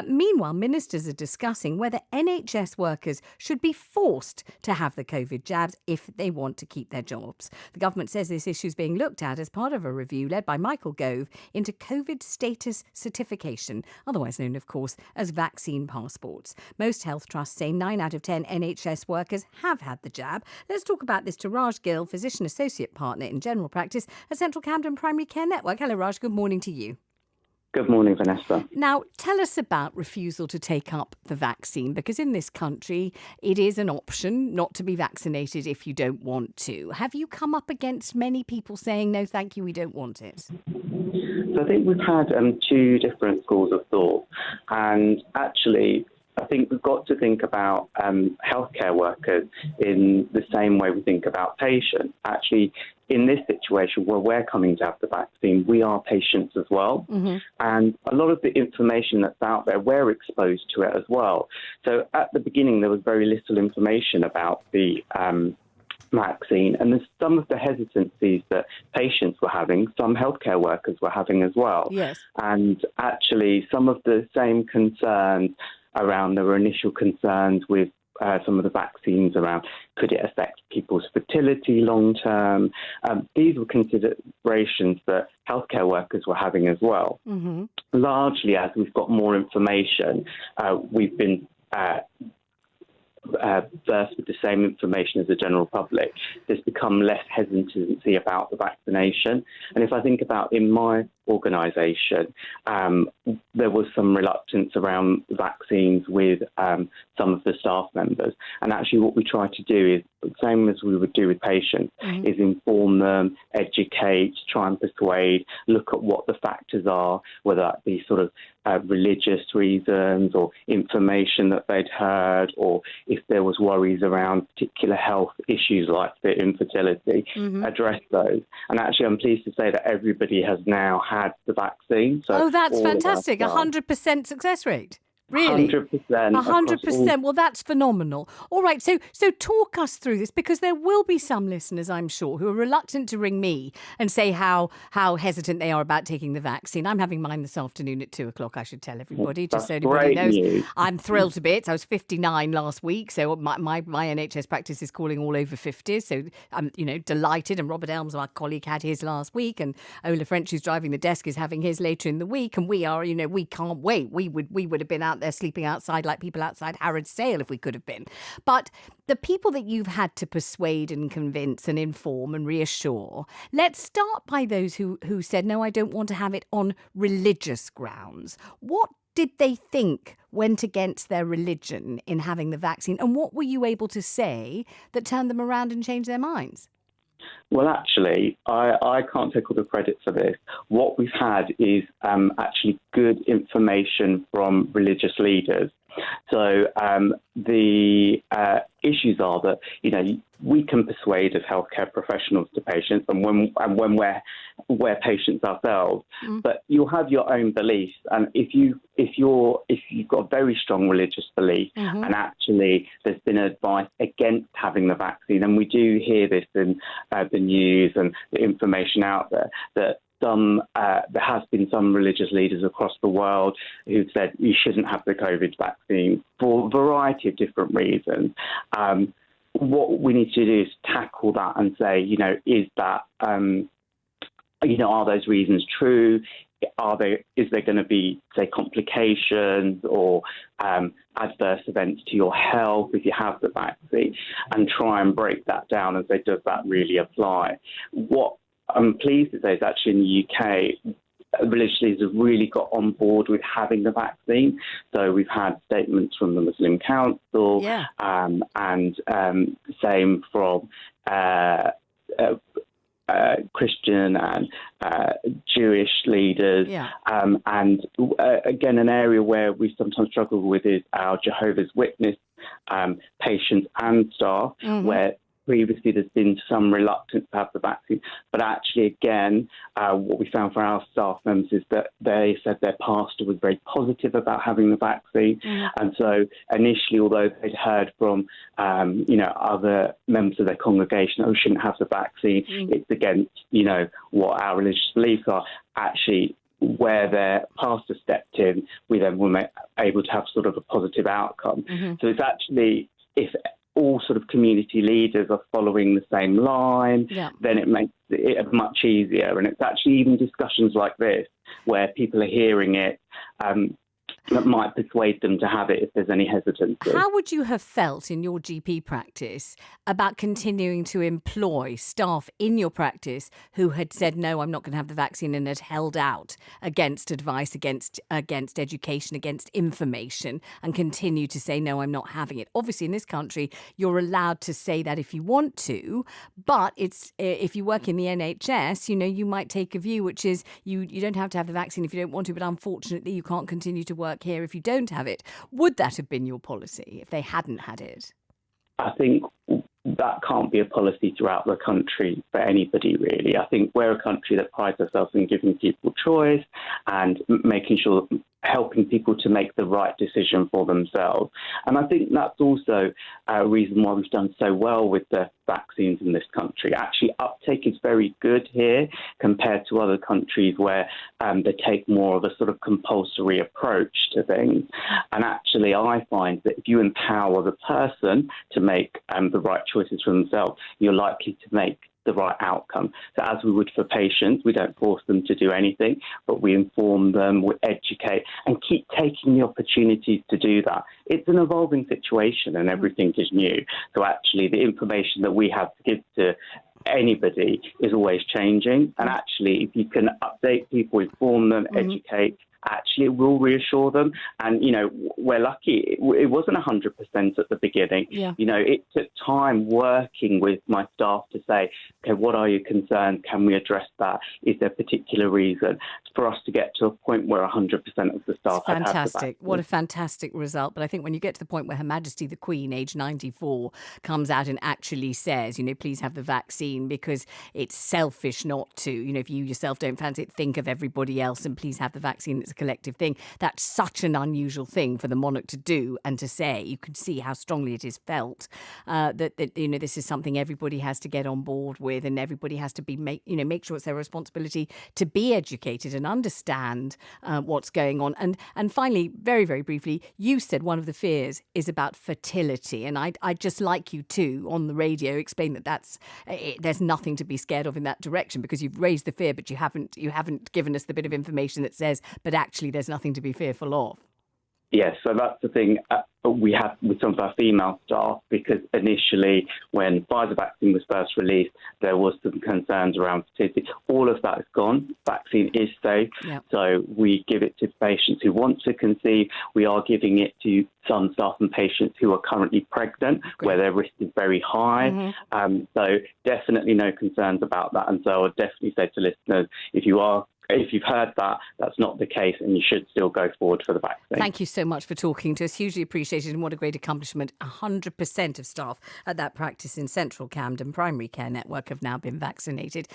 Meanwhile, ministers are discussing whether NHS workers should be forced to have the COVID jabs if they want to keep their jobs. The government says this issue is being looked at as part of a review led by Michael Gove into COVID status certification, otherwise known, of course, as vaccine passports. Most health trusts say 9 out of 10 NHS workers have had the jab. Let's talk about this to Raj Gill, Physician Associate Partner in General Practice at Central Camden Primary Care Network. Hello, Raj. Good morning to you. Good morning, Vanessa. Now, tell us about refusal to take up the vaccine, because in this country, it is an option not to be vaccinated if you don't want to. Have you come up against many people saying, no, thank you, we don't want it? So I think we've had two different schools of thought. And actually, I think we've got to think about healthcare workers in the same way we think about patients. Actually, in this situation where we're coming to have the vaccine, we are patients as well. Mm-hmm. And a lot of the information that's out there, we're exposed to it as well. So at the beginning, there was very little information about the vaccine, and there's some of the hesitancies that patients were having, some healthcare workers were having as well. Yes. And actually, some of the same concerns around, there were initial concerns with some of the vaccines around, could it affect people's fertility long term? These were considerations that healthcare workers were having as well. Mm-hmm. Largely, as we've got more information, we've been versed with the same information as the general public. There's become less hesitancy about the vaccination. And if I think about in my organisation, there was some reluctance around vaccines with some of the staff members. And actually what we try to do is the same as we would do with patients, mm-hmm. is inform them, educate, try and persuade, look at what the factors are, whether that be sort of religious reasons or information that they'd heard, or if there was worries around particular health issues like the infertility, mm-hmm. address those. And actually I'm pleased to say that everybody has now had the vaccine. So that's fantastic. 100% success rate. Really? 100%. 100%. Well, that's phenomenal. All right. So talk us through this, because there will be some listeners, I'm sure, who are reluctant to ring me and say how hesitant they are about taking the vaccine. I'm having mine this afternoon at 2:00. I should tell everybody, just so everybody knows. News. I'm thrilled to bits. I was 59 last week, so my NHS practice is calling all over 50s. So I'm delighted. And Robert Elms, our colleague, had his last week, and Ola French, who's driving the desk, is having his later in the week. And we are, we can't wait. We would have been out there sleeping outside like people outside Harrods Sale if we could have been. But the people that you've had to persuade and convince and inform and reassure, let's start by those who said, no, I don't want to have it on religious grounds. What did they think went against their religion in having the vaccine? And what were you able to say that turned them around and changed their minds? Well, actually, I can't take all the credit for this. What we've had is actually good information from religious leaders. So the issues are that, we can persuade as healthcare professionals to patients, and when we're patients ourselves, but you'll have your own beliefs. And if you've got a very strong religious belief, mm-hmm. and actually there's been advice against having the vaccine, and we do hear this in the news and the information out there, that there has been some religious leaders across the world who've said you shouldn't have the COVID vaccine for a variety of different reasons. What we need to do is tackle that and say, is that, are those reasons true? Is there going to be, say, complications or adverse events to your health if you have the vaccine? And try and break that down and say, does that really apply? What I'm pleased to say is actually in the UK, religious leaders have really got on board with having the vaccine. So we've had statements from the Muslim Council, and same from Christian and Jewish leaders. Yeah. And again, an area where we sometimes struggle with is our Jehovah's Witness patients and staff, mm-hmm. where previously there's been some reluctance to have the vaccine. But actually, again, what we found for our staff members is that they said their pastor was very positive about having the vaccine. Mm. And so initially, although they'd heard from, other members of their congregation, we shouldn't have the vaccine, it's against, what our religious beliefs are, actually where their pastor stepped in, we then were able to have sort of a positive outcome. So it's actually, if all sort of community leaders are following the same line, then it makes it much easier. And it's actually even discussions like this where people are hearing it that might persuade them to have it if there's any hesitancy. How would you have felt in your GP practice about continuing to employ staff in your practice who had said, no, I'm not going to have the vaccine, and had held out against advice, against education, against information, and continue to say, no, I'm not having it? Obviously, in this country, you're allowed to say that if you want to, but it's if you work in the NHS, you might take a view which is you don't have to have the vaccine if you don't want to, but unfortunately, you can't continue to work here if you don't have it. Would that have been your policy if they hadn't had it? I think that can't be a policy throughout the country for anybody, really. I think we're a country that prides ourselves in giving people choice and making sure, helping people to make the right decision for themselves. And I think that's also a reason why we've done so well with the vaccines in this country. Actually, uptake is very good here compared to other countries where they take more of a sort of compulsory approach to things. And actually, I find that if you empower the person to make the right choices for themselves, you're likely to make the right outcome. So as we would for patients, we don't force them to do anything, but we inform them, we educate, and keep taking the opportunities to do that. It's an evolving situation and everything is new. So actually the information that we have to give to anybody is always changing. And actually, if you can update people, inform them, educate, actually it will reassure them. And, we're lucky. It wasn't 100% at the beginning. Yeah. It took time working with my staff to say, okay, what are your concerns? Can we address that? Is there a particular reason? For us to get to a point where 100% of the staff had had the vaccine. What a fantastic result. But I think when you get to the point where Her Majesty the Queen, age 94, comes out and actually says, please have the vaccine because it's selfish not to. If you yourself don't fancy it, think of everybody else and please have the vaccine. It's a collective thing. That's such an unusual thing for the monarch to do and to say. You could see how strongly it is felt that this is something everybody has to get on board with, and everybody has to make sure it's their responsibility to be educated and understand what's going on. And finally, very, very briefly, you said one of the fears is about fertility, and I'd just like you to, on the radio, explain that there's nothing to be scared of in that direction, because you've raised the fear, but you haven't given us the bit of information that says, but actually there's nothing to be fearful of. Yes, so that's the thing we have with some of our female staff, because initially when Pfizer vaccine was first released, there was some concerns around fertility. All of that is gone. Vaccine is safe. Yep. So we give it to patients who want to conceive. We are giving it to some staff and patients who are currently pregnant, where their risk is very high. So definitely no concerns about that. And so I would definitely say to listeners, if you've heard that, that's not the case, and you should still go forward for the vaccine. Thank you so much for talking to us. Hugely appreciated, and what a great accomplishment. 100% of staff at that practice in Central Camden Primary Care Network have now been vaccinated.